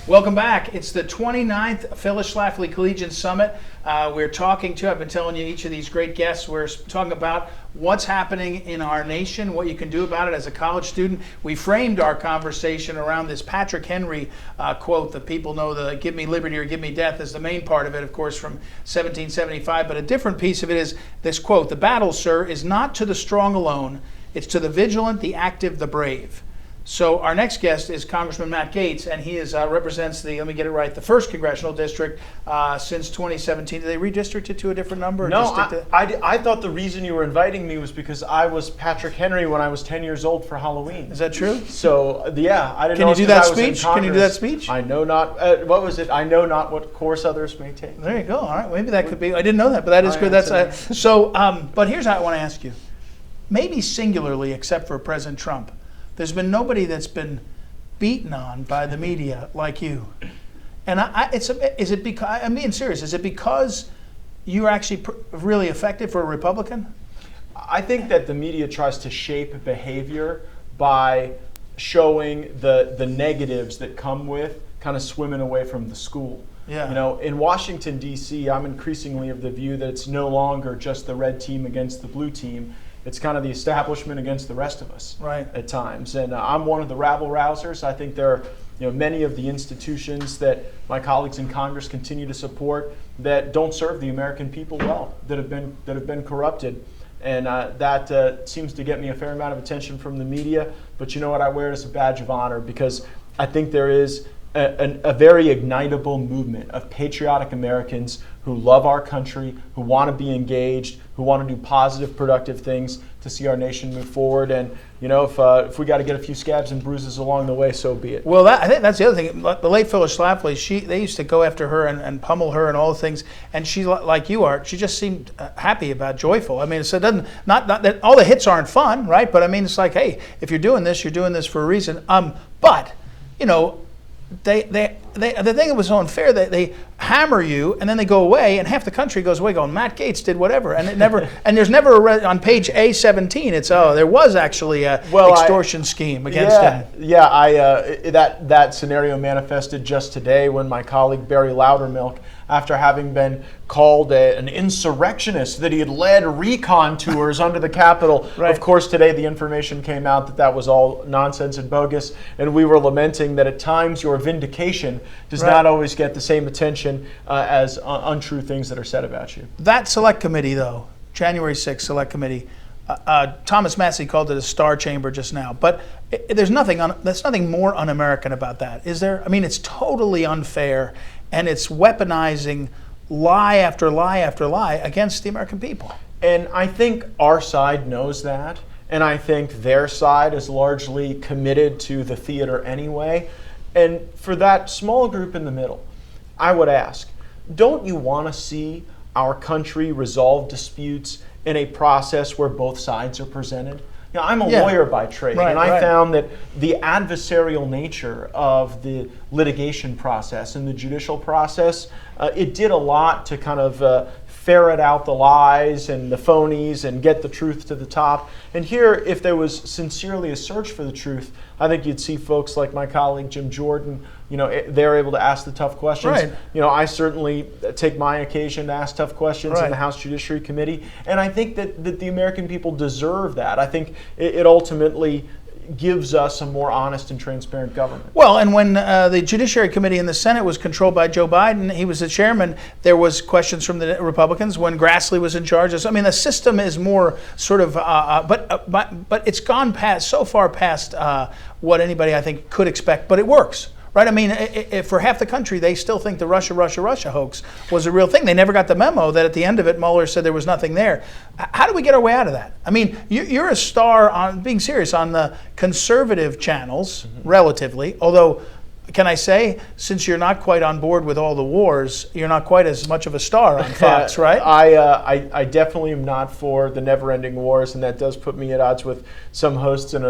Welcome back. It's the 29th Phyllis Schlafly Collegians Summit. I've been telling you each of these great guests, we're talking about what's happening in our nation, what you can do about it as a college student. We framed our conversation around this Patrick Henry quote that people know, the give me liberty or give me death is the main part of it, of course, from 1775. But a different piece of it is this quote: the battle, sir, is not to the strong alone, it's to the vigilant, the active, the brave. So our next guest is Congressman Matt Gaetz, and he represents the, let me get it right, the 1st Congressional District since 2017. Did they redistrict it to a different number? No, I thought the reason you were inviting me was because I was Patrick Henry when I was 10 years old for Halloween. Is that true? So, yeah, I didn't know. Can you do that speech? Can you do that speech? I know not, what was it? I know not what course others may take. There you go. All right, maybe that could be, I didn't know that, but that is good. But here's how I want to ask you. Maybe singularly, except for President Trump, there's been nobody that's been beaten on by the media like you. And is it because, I'm being serious, is it because you're actually really effective for a Republican? I think that the media tries to shape behavior by showing the negatives that come with kind of swimming away from the school. Yeah. You know, in Washington, D.C., I'm increasingly of the view that it's no longer just the red team against the blue team. It's kind of the establishment against the rest of us, right, at times. And I'm one of the rabble-rousers. I think there are many of the institutions that my colleagues in Congress continue to support that don't serve the American people well, that have been corrupted. And that seems to get me a fair amount of attention from the media. But you know what? I wear it as a badge of honor because I think there is a very ignitable movement of patriotic Americans who love our country, who want to be engaged, who want to do positive, productive things to see our nation move forward. And if we got to get a few scabs and bruises along the way, so be it. Well, I think that's the other thing. The late Phyllis Schlafly, they used to go after her and pummel her and all the things. And she, like you are, she just seemed happy about, joyful. I mean, so it doesn't not that all the hits aren't fun, right? But I mean, it's like, hey, if you're doing this for a reason. But the thing that was so unfair, they hammer you and then they go away, and half the country goes away going, Matt Gaetz did whatever, and it never and there's never on page A17 it's there was actually a extortion scheme against him. Yeah, that scenario manifested just today when my colleague Barry Loudermilk, after having been called an insurrectionist, that he had led recon tours under the Capitol. Right. Of course, today the information came out that was all nonsense and bogus, and we were lamenting that at times your vindication does not always get the same attention as untrue things that are said about you. That select committee, though, January 6th select committee, Thomas Massey called it a star chamber just now, but there's nothing more un-American about that, is there? I mean, it's totally unfair, and it's weaponizing lie after lie after lie against the American people. And I think our side knows that, and I think their side is largely committed to the theater anyway. And for that small group in the middle, I would ask, don't you want to see our country resolve disputes in a process where both sides are presented? I'm a lawyer by trade, and I found that the adversarial nature of the litigation process and the judicial process, it did a lot to kind of ferret out the lies and the phonies and get the truth to the top. And here, if there was sincerely a search for the truth, I think you'd see folks like my colleague Jim Jordan, they're able to ask the tough questions. Right. I certainly take my occasion to ask tough questions in the House Judiciary Committee. And I think that the American people deserve that. I think it ultimately gives us a more honest and transparent government. Well, and when the Judiciary Committee in the Senate was controlled by Joe Biden, he was the chairman, there was questions from the Republicans when Grassley was in charge. I mean, the system is more sort of, but it's gone so far past what anybody, I think, could expect, but it works. Right? I mean, for half the country, they still think the Russia hoax was a real thing. They never got the memo that at the end of it, Mueller said there was nothing there. How do we get our way out of that? I mean, you're a star, on being serious, on the conservative channels, relatively, although, can I say, since you're not quite on board with all the wars, you're not quite as much of a star on Fox, right? I definitely am not for the never-ending wars, and that does put me at odds with some hosts and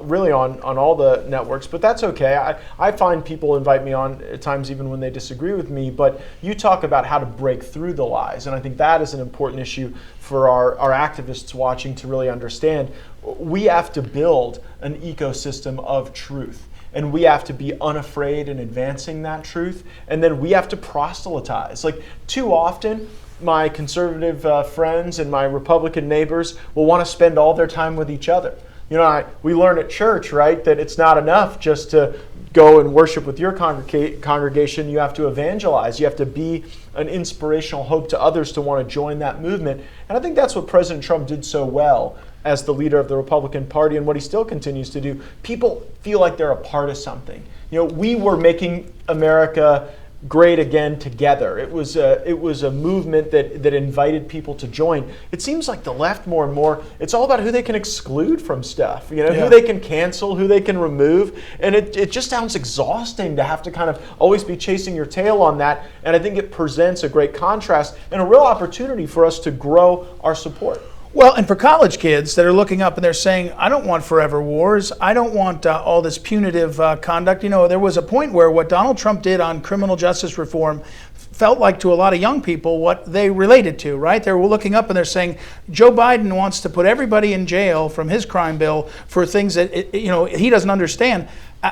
really on all the networks. But that's okay. I find people invite me on at times even when they disagree with me. But you talk about how to break through the lies, and I think that is an important issue for our activists watching to really understand. We have to build an ecosystem of truth. and we have to be unafraid in advancing that truth, and then we have to proselytize. Like, too often, my conservative friends and my Republican neighbors will want to spend all their time with each other. You know, we learn at church, right, that it's not enough just to go and worship with your congregation. You have to evangelize. You have to be an inspirational hope to others to want to join that movement. And I think that's what President Trump did so well as the leader of the Republican Party, and what he still continues to do. People feel like they're a part of something. You know, we were making America great again together. It was a movement that invited people to join. It seems like the left more and more, it's all about who they can exclude from stuff, you know, who they can cancel, who they can remove. And it just sounds exhausting to have to kind of always be chasing your tail on that. And I think it presents a great contrast and a real opportunity for us to grow our support. Well, and for college kids that are looking up and they're saying, I don't want forever wars. I don't want all this punitive conduct. You know, there was a point where what Donald Trump did on criminal justice reform felt like to a lot of young people what they related to, right? They were looking up and they're saying, Joe Biden wants to put everybody in jail from his crime bill for things that, you know, he doesn't understand.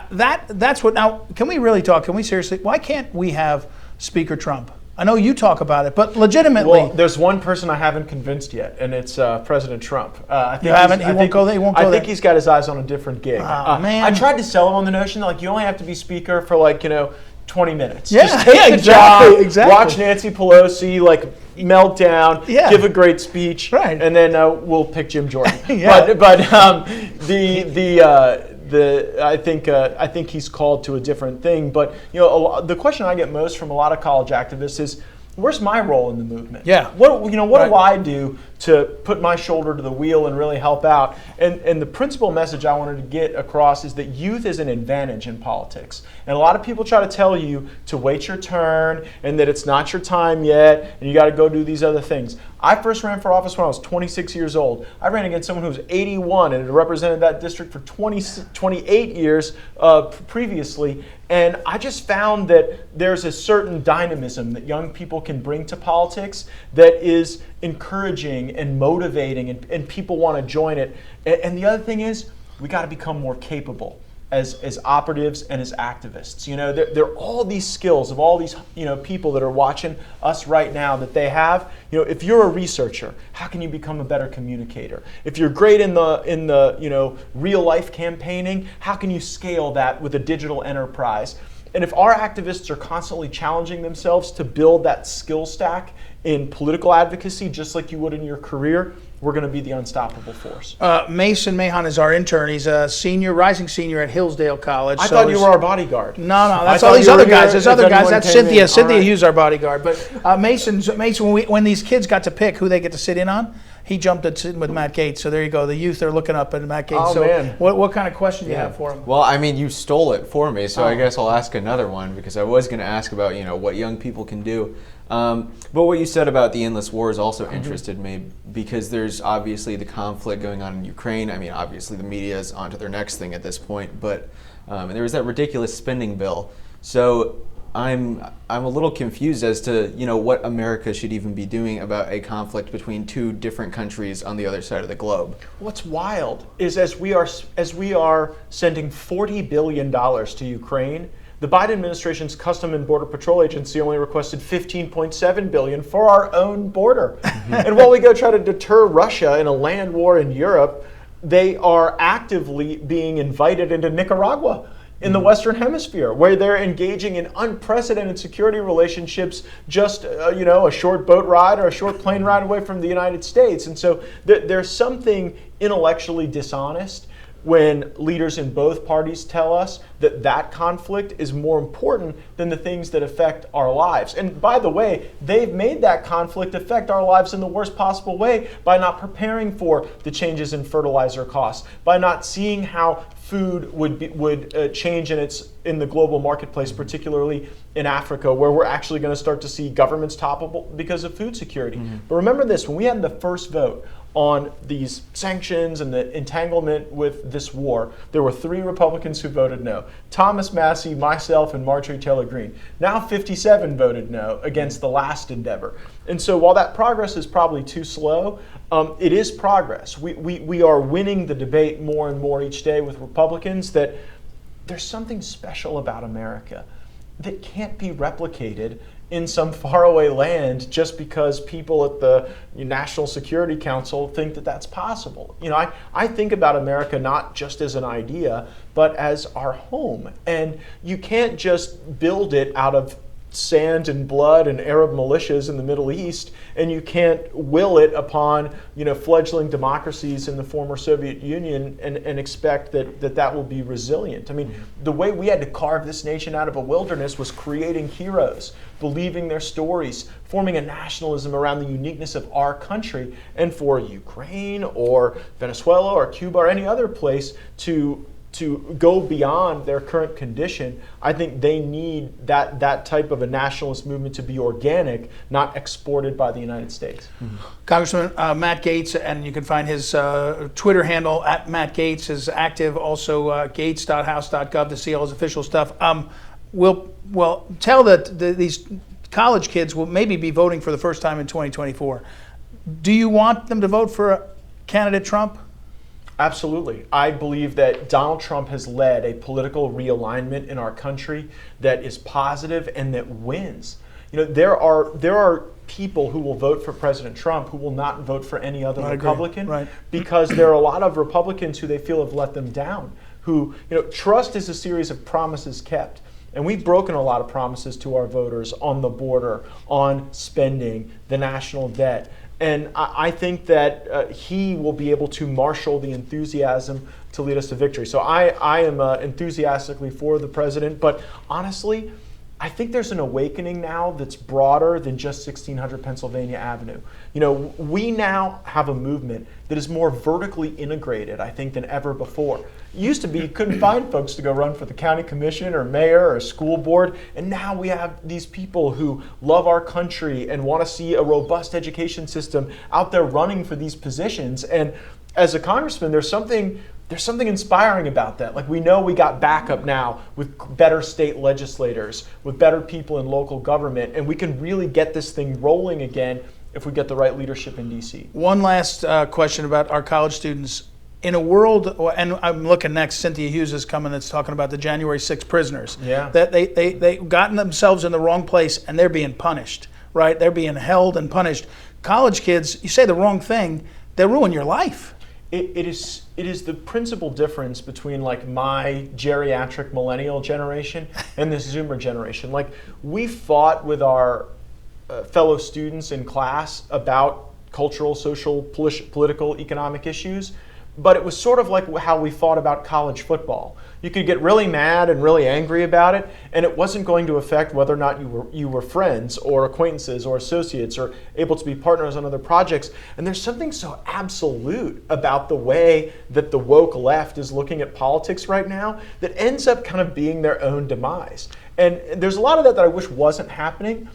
That's what, now, can we really talk? Can we seriously, why can't we have Speaker Trump? I know you talk about it, but legitimately. Well, there's one person I haven't convinced yet, and it's President Trump. I think he won't go there. I think he's got his eyes on a different gig. Man. I tried to sell him on the notion that, like, you only have to be Speaker for, like, 20 minutes. Yeah, just take the exactly, job, exactly. Watch Nancy Pelosi, like melt down, give a great speech, right, and then we'll pick Jim Jordan. Yeah. But I think he's called to a different thing. But the question I get most from a lot of college activists is, where's my role in the movement? Yeah. What do I do to put my shoulder to the wheel and really help out? And the principal message I wanted to get across is that youth is an advantage in politics. And a lot of people try to tell you to wait your turn and that it's not your time yet and you got to go do these other things. I first ran for office when I was 26 years old. I ran against someone who was 81 and had represented that district for 28 years previously. And I just found that there's a certain dynamism that young people can bring to politics that is encouraging and motivating, and people want to join it. And the other thing is, we got to become more capable as operatives and as activists. There are all these skills of all these people that are watching us right now that they have. If you're a researcher, how can you become a better communicator? If you're great in the real life campaigning, how can you scale that with a digital enterprise? And if our activists are constantly challenging themselves to build that skill stack in political advocacy, just like you would in your career, we're going to be the unstoppable force. Mason Mahon is our intern. He's a rising senior at Hillsdale College. I thought you were our bodyguard. No, that's all these other guys. There's other guys. That's Cynthia. Cynthia Hughes, our bodyguard. But Mason, when these kids got to pick who they get to sit in on, he jumped at sitting with Matt Gaetz. So there you go. The youth are looking up at Matt Gaetz. Oh, so man. What kind of question do you have for him? Well, I mean, you stole it for me, so I guess I'll ask another one, because I was going to ask about what young people can do. But what you said about the endless wars also interested me, because there's obviously the conflict going on in Ukraine. I mean, obviously the media is onto their next thing at this point, but and there was that ridiculous spending bill. So I'm a little confused as to what America should even be doing about a conflict between two different countries on the other side of the globe. What's wild is as we are sending $40 billion to Ukraine, the Biden administration's Custom and Border Patrol Agency only requested $15.7 billion for our own border. And while we go try to deter Russia in a land war in Europe, they are actively being invited into Nicaragua in the Western Hemisphere, where they're engaging in unprecedented security relationships just a short boat ride or a short plane ride away from the United States. And so there's something intellectually dishonest when leaders in both parties tell us that conflict is more important than the things that affect our lives. And by the way, they've made that conflict affect our lives in the worst possible way by not preparing for the changes in fertilizer costs, by not seeing how food would change in the global marketplace, particularly in Africa, where we're actually going to start to see governments topple because of food security. But remember this, when we had the first vote on these sanctions and the entanglement with this war, there were 3 Republicans who voted no. Thomas Massie, myself, and Marjorie Taylor Greene. Now 57 voted no against the last endeavor. And so while that progress is probably too slow, it is progress. We are winning the debate more and more each day with Republicans that there's something special about America that can't be replicated in some faraway land just because people at the National Security Council think that that's possible. I think about America not just as an idea, but as our home. And you can't just build it out of sand and blood and Arab militias in the Middle East, and you can't will it upon fledgling democracies in the former Soviet Union and expect that will be resilient. I mean, the way we had to carve this nation out of a wilderness was creating heroes, believing their stories, forming a nationalism around the uniqueness of our country. And for Ukraine or Venezuela or Cuba or any other place to go beyond their current condition, I think they need that type of a nationalist movement to be organic, not exported by the United States. Mm-hmm. Congressman Matt Gaetz, and you can find his Twitter handle at Matt Gaetz is active. Also, gaetz.house.gov to see all his official stuff. We'll tell that these college kids will maybe be voting for the first time in 2024. Do you want them to vote for candidate Trump? Absolutely. I believe that Donald Trump has led a political realignment in our country that is positive and that wins. There are people who will vote for President Trump who will not vote for any other Republican, right? Because there are a lot of Republicans who they feel have let them down. Trust is a series of promises kept. And we've broken a lot of promises to our voters on the border, on spending, the national debt. And I think that he will be able to marshal the enthusiasm to lead us to victory. So I am enthusiastically for the president. But honestly, I think there's an awakening now that's broader than just 1600 Pennsylvania Avenue. We now have a movement that is more vertically integrated, I think, than ever before. It used to be you couldn't find folks to go run for the county commission or mayor or school board, and now we have these people who love our country and want to see a robust education system out there running for these positions. And as a congressman, there's something inspiring about that. Like, we know we got backup now with better state legislators, with better people in local government, and we can really get this thing rolling again if we get the right leadership in D.C. One last question about our college students. In a world, and I'm looking next, Cynthia Hughes is coming, that's talking about the January 6th prisoners. Yeah. That they gotten themselves in the wrong place and they're being punished, right? They're being held and punished. College kids, you say the wrong thing, they'll ruin your life. It is the principal difference between like my geriatric millennial generation and this Zoomer generation. Like, we fought with our fellow students in class about cultural, social, political, economic issues, but it was sort of like how we fought about college football. You could get really mad and really angry about it, and it wasn't going to affect whether or not you were friends or acquaintances or associates or able to be partners on other projects. And there's something so absolute about the way that the woke left is looking at politics right now that ends up kind of being their own demise. And there's a lot of that I wish wasn't happening,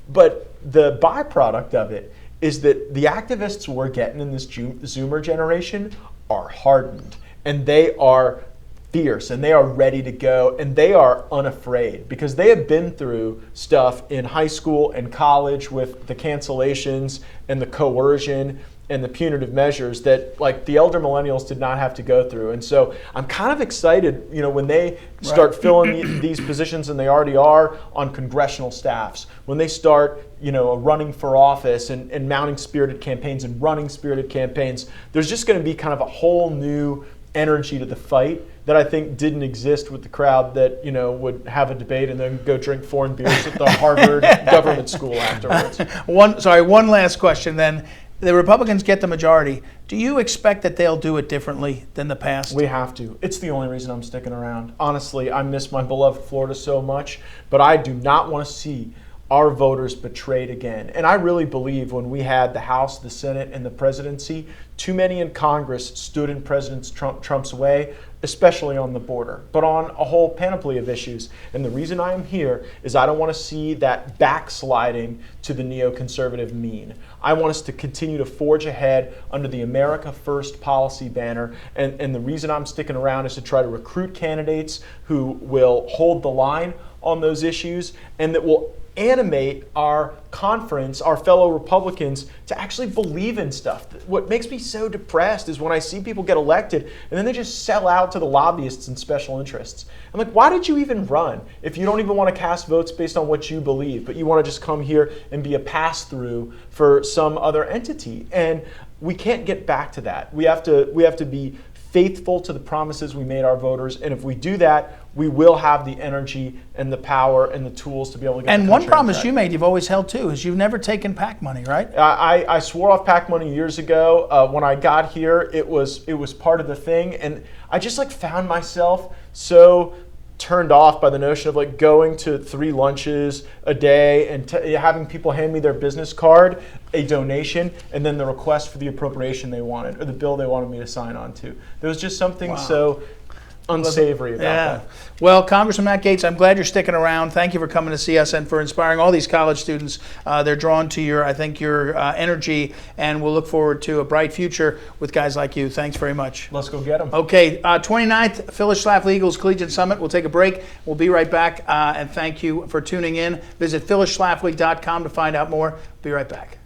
but the byproduct of it is that the activists we're getting in this Zoomer generation are hardened, and they are fierce, and they are ready to go, and they are unafraid because they have been through stuff in high school and college with the cancellations and the coercion and the punitive measures that like the elder millennials did not have to go through. And so I'm kind of excited, when they start filling these positions, and they already are on congressional staffs, when they start, running for office and mounting spirited campaigns and running spirited campaigns, there's just going to be kind of a whole new energy to the fight that I think didn't exist with the crowd that, would have a debate and then go drink foreign beers at the Harvard government school afterwards. One last question then. The Republicans get the majority. Do you expect that they'll do it differently than the past? We have to. It's the only reason I'm sticking around. Honestly, I miss my beloved Florida so much, but I do not want to see our voters betrayed again. And I really believe when we had the House, the Senate, and the presidency, too many in Congress stood in President Trump's way, especially on the border, but on a whole panoply of issues. And the reason I am here is I don't want to see that backsliding to the neoconservative mean. I want us to continue to forge ahead under the America First policy banner. And the reason I'm sticking around is to try to recruit candidates who will hold the line on those issues and that will animate our conference, our fellow Republicans, to actually believe in stuff. What makes me so depressed is when I see people get elected and then they just sell out to the lobbyists and special interests. I'm like, why did you even run if you don't even want to cast votes based on what you believe, but you want to just come here and be a pass-through for some other entity? And we can't get back to that. We have to be faithful to the promises we made our voters, and if we do that, we will have the energy and the power and the tools to be able to get And the one country promise on track. you made, you've always held too, is you've never taken PAC money, right? I swore off PAC money years ago. When I got here, it was part of the thing, and I just like found myself so turned off by the notion of like going to 3 lunches a day and having people hand me their business card, a donation, and then the request for the appropriation they wanted or the bill they wanted me to sign on to. There was just something so unsavory about that. Well, Congressman Matt Gaetz, I'm glad you're sticking around. Thank you for coming to see us and for inspiring all these college students. They're drawn to your energy, and we'll look forward to a bright future with guys like you. Thanks very much. Let's go get them. Okay, 29th, Phyllis, Schlafly Eagles Collegians Summit. We'll take a break. We'll be right back, and thank you for tuning in. Visit phyllisschlafly.com to find out more. Be right back.